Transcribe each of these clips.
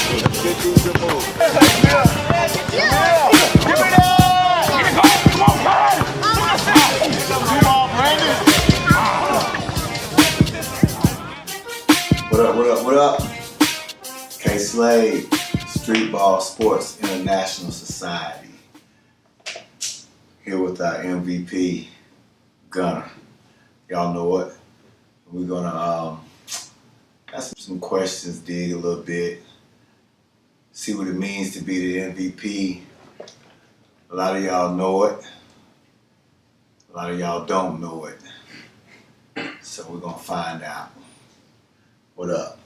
What up? Slade, Streetball Sports International Society. Here with our MVP, Gunna. Y'all know what? We're gonna ask some questions, dig a little bit, see what it means to be the MVP. A lot of y'all know it. A lot of y'all don't know it. So we're gonna find out. What up?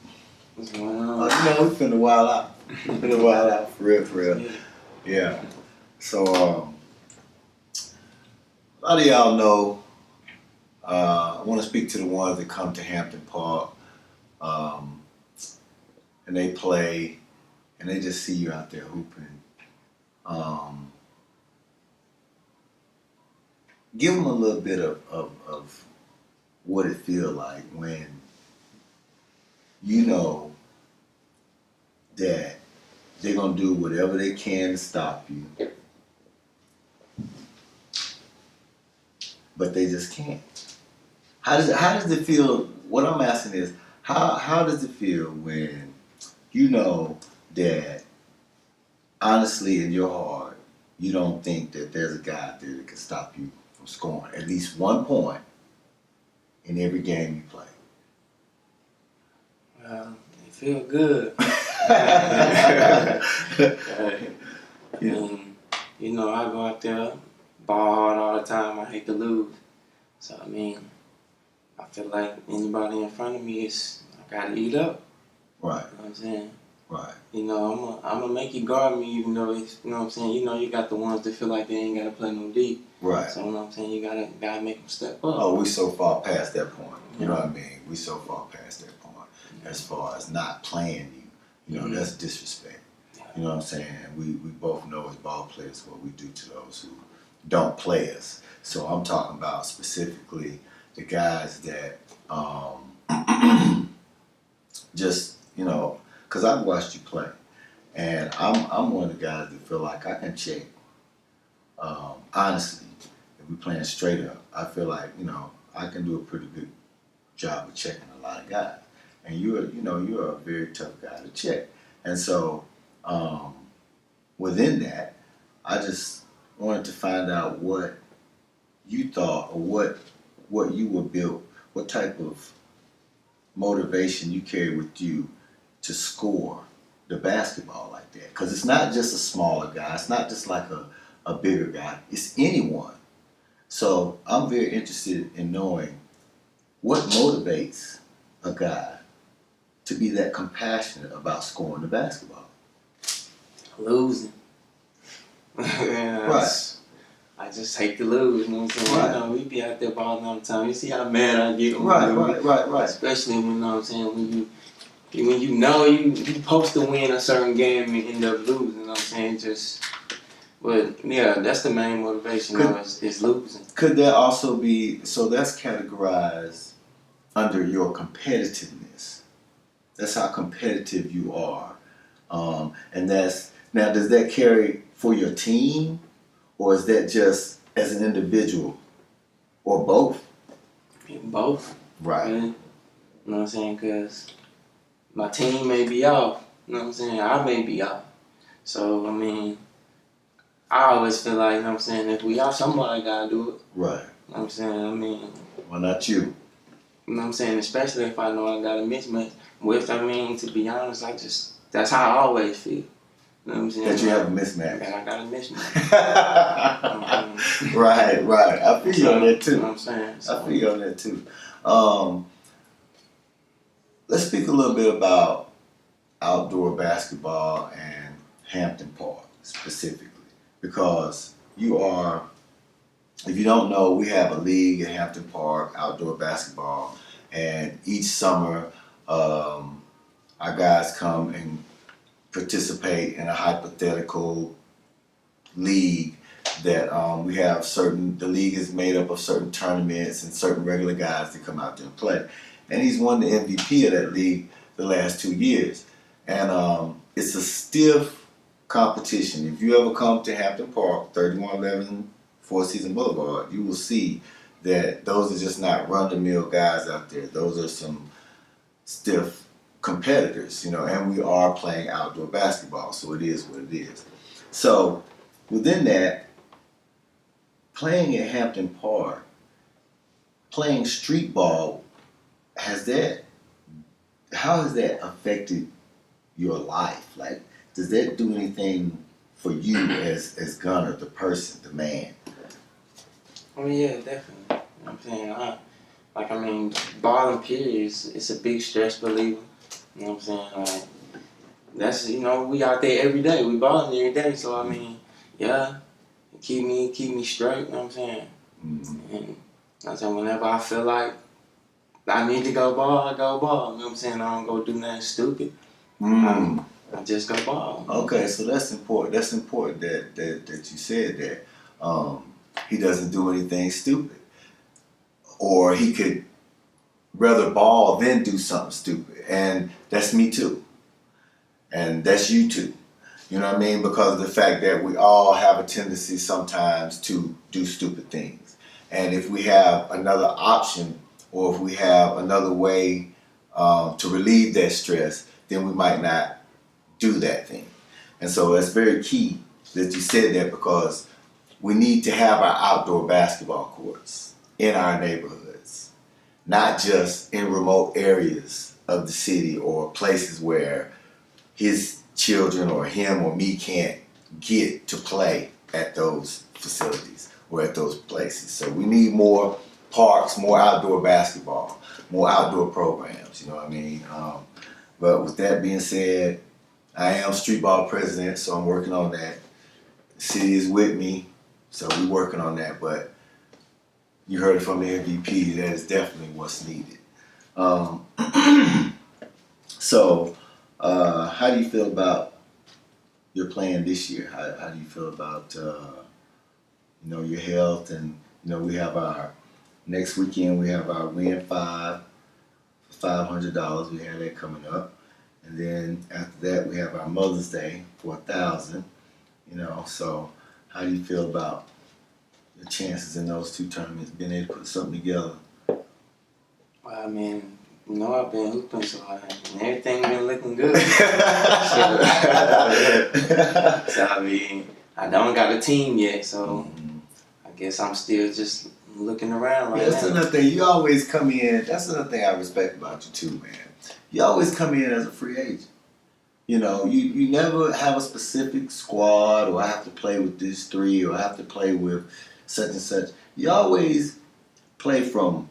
What's going on? We finna wild out. For real. Yeah. So, a lot of y'all know, I want to speak to the ones that come to Hampton Park, and they play, and they just see you out there hooping. Give them a little bit of what it feels like when you know that they're going to do whatever they can to stop you, but they just can't. How does it feel? What I'm asking is, how does it feel when you know that honestly in your heart you don't think that there's a guy out there that can stop you from scoring at least 1 point in every game you play? It feel good. I go out there, ball hard all the time. I hate to lose. So, I feel like anybody in front of me I gotta eat up. Right. You know what I'm saying? Right. I'm gonna make you guard me even though it's, you know what I'm saying? You got the ones that feel like they ain't gotta play no deep. Right. So, you know what I'm saying? You gotta make them step up. Oh, we so far past that point. You know what I mean? We so far past that point as far as not playing you. That's disrespect. You know what I'm saying? We both know as ball players what we do to those who don't play us. So I'm talking about specifically the guys that just, because I've watched you play. And I'm one of the guys that feel like I can check. Honestly, if we're playing straight up, I feel like, I can do a pretty good job of checking a lot of guys. And you're a very tough guy to check. And so within that, I just wanted to find out what you thought or what you were built, what type of motivation you carry with you to score the basketball like that. Because it's not just a smaller guy. It's not just like a bigger guy. It's anyone. So I'm very interested in knowing what motivates a guy to be that compassionate about scoring the basketball. Losing. Right. I just hate to lose, you know what I'm saying? Right. We be out there balling all the time. You see how mad I get when Right. Especially when, you know what I'm saying, when you know you supposed to win a certain game and end up losing, you know what I'm saying? But yeah, that's the main motivation is losing. Could that also be, so that's categorized under your competitiveness. That's how competitive you are. And now does that carry for your team, or is that just as an individual, or both? Both. Right. You know what I'm saying? Because my team may be off. You know what I'm saying? I may be off. So, I always feel like, you know what I'm saying, if we off, somebody got to do it. Right. You know what I'm saying? Why not you? You know what I'm saying? Especially if I know I got a mismatch. To be honest, that's how I always feel. You know what I'm saying? That you have a mismatch. That I got a mismatch. Right. I feel you on that too. You know what I'm saying? I feel you on that too. Let's speak a little bit about outdoor basketball and Hampton Park specifically. Because you are, if you don't know, we have a league at Hampton Park, outdoor basketball, and each summer our guys come and participate in a hypothetical league that we have the league is made up of certain tournaments and certain regular guys that come out there and play. And he's won the MVP of that league the last 2 years. And it's a stiff competition. If you ever come to Hampton Park, 3111 Four Seasons Boulevard, you will see that those are just not run-of-the-mill guys out there. Those are some stiff competitors, and we are playing outdoor basketball, so it is what it is. So within that, playing at Hampton Park, playing street ball, how has that affected your life? Like, does that do anything for you as Gunna, the person, the man? Oh yeah, definitely. You know what I'm saying? Balling period it's a big stress reliever. You know what I'm saying? Like, that's, we out there every day. We balling every day. So, yeah, keep me straight. You know what I'm saying? Mm-hmm. And I'm saying, whenever I feel like I need to go ball, I go ball. You know what I'm saying? I don't go do nothing stupid. I just go ball. Okay, so that's important. That's important that you said that. He doesn't do anything stupid. Or he could rather ball than do something stupid. And that's me too. And that's you too. You know what I mean? Because of the fact that we all have a tendency sometimes to do stupid things. And if we have another option, or if we have another way to relieve that stress, then we might not do that thing. And so that's very key that you said that, because we need to have our outdoor basketball courts in our neighborhoods, not just in remote areas of the city or places where his children or him or me can't get to play at those facilities or at those places. So we need more parks, more outdoor basketball, more outdoor programs, you know what I mean? But with that being said, I am Streetball president, so I'm working on that. The city is with me, so we're working on that, but you heard it from the MVP, that is definitely what's needed. So, how do you feel about your plan this year? How do you feel about, your health? And, we have our, next weekend we have our Win 5 for $500. We have that coming up. And then after that we have our Mother's Day for $1,000. So how do you feel about your chances in those two tournaments, being able to put something together? Well, I've been hooping, so everything been looking good. So I don't got a team yet, so I guess I'm still just looking around right now. That's another thing. You always come in. That's another thing I respect about you too, man. You always come in as a free agent. You never have a specific squad, or I have to play with this three, or I have to play with such and such. You always play from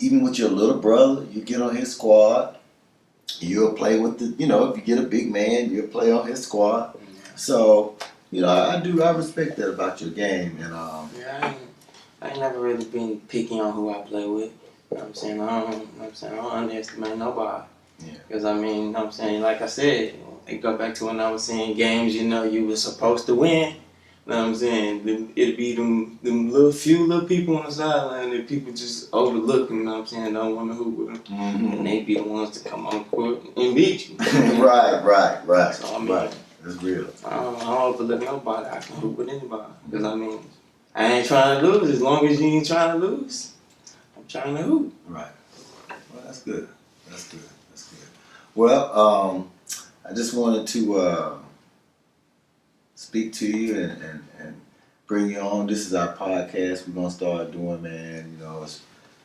even with your little brother, you get on his squad. You'll play with if you get a big man, you'll play on his squad. So, I respect that about your game. And I ain't never really been picky on who I play with. You know what I'm saying? I don't underestimate nobody. Yeah. Because like I said, it go back to when I was saying games, you were supposed to win. You know what I'm saying? It'd be them few little people on the sideline that people just overlook, you know what I'm saying, don't want to hoop with them. Mm-hmm. And they be the ones to come on the court and beat you. Right. So, right. That's real. I don't overlook nobody. I can hoop with anybody. Because, I ain't trying to lose. As long as you ain't trying to lose, I'm trying to hoop. Right. Well, that's good. Well, I just wanted to speak to you and bring you on. This is our podcast we're going to start doing, man. It's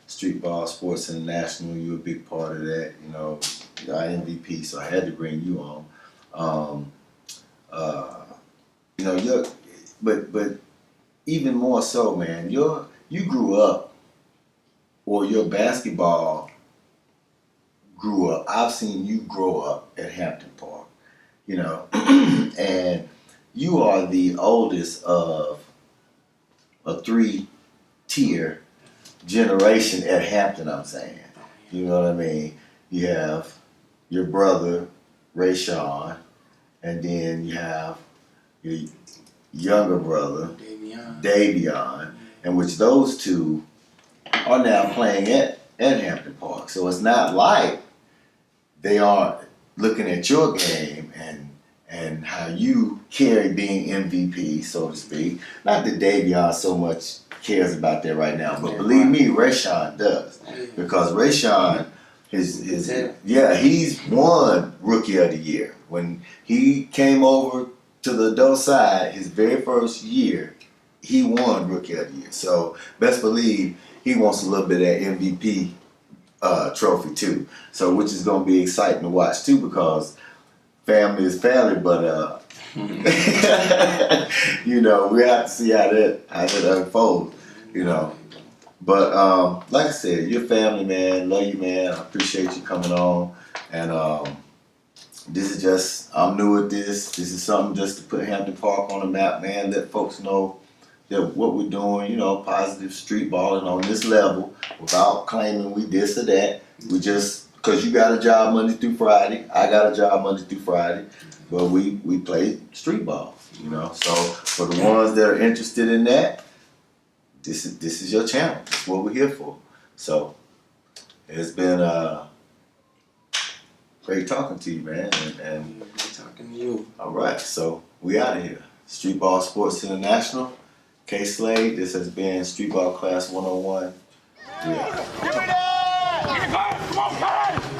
Streetball Sports International. You're a big part of that. You're our MVP, so I had to bring you on. But even more so, man, you grew up, or your basketball grew up. I've seen you grow up at Hampton Park, and you are the oldest of a 3-tier generation at Hampton, I'm saying. You know what I mean? You have your brother, Rayshawn, and then you have your younger brother, Davion, and which those two are now playing at Hampton Park. So it's not like they aren't looking at your game and and how you carry being MVP, so to speak. Not that Davion so much cares about that right now, but believe me, Rayshawn does. Because Rayshawn, he's won Rookie of the Year. When he came over to the adult side, his very first year, he won Rookie of the Year. So best believe he wants a little bit of that MVP trophy too. So which is going to be exciting to watch too, because family is family, but you know, we have to see how that unfolds, you know. But like I said, you're family, man. Love you, man. I appreciate you coming on. And this is just, I'm new at this. This is something just to put Hampton Park on the map, man. Let folks know that what we're doing, you know, positive street balling on this level without claiming we this or that. We just, because you got a job Monday through Friday, I got a job Monday through Friday, but we play street ball, you know. So for the ones that are interested in that, this is your channel. That's what we're here for. So it's been great talking to you, man. And great talking to you. All right, so we out of here. Streetball Sports International. K Slade, this has been Streetball Class 101. Yeah. Give me that! Come on, guys!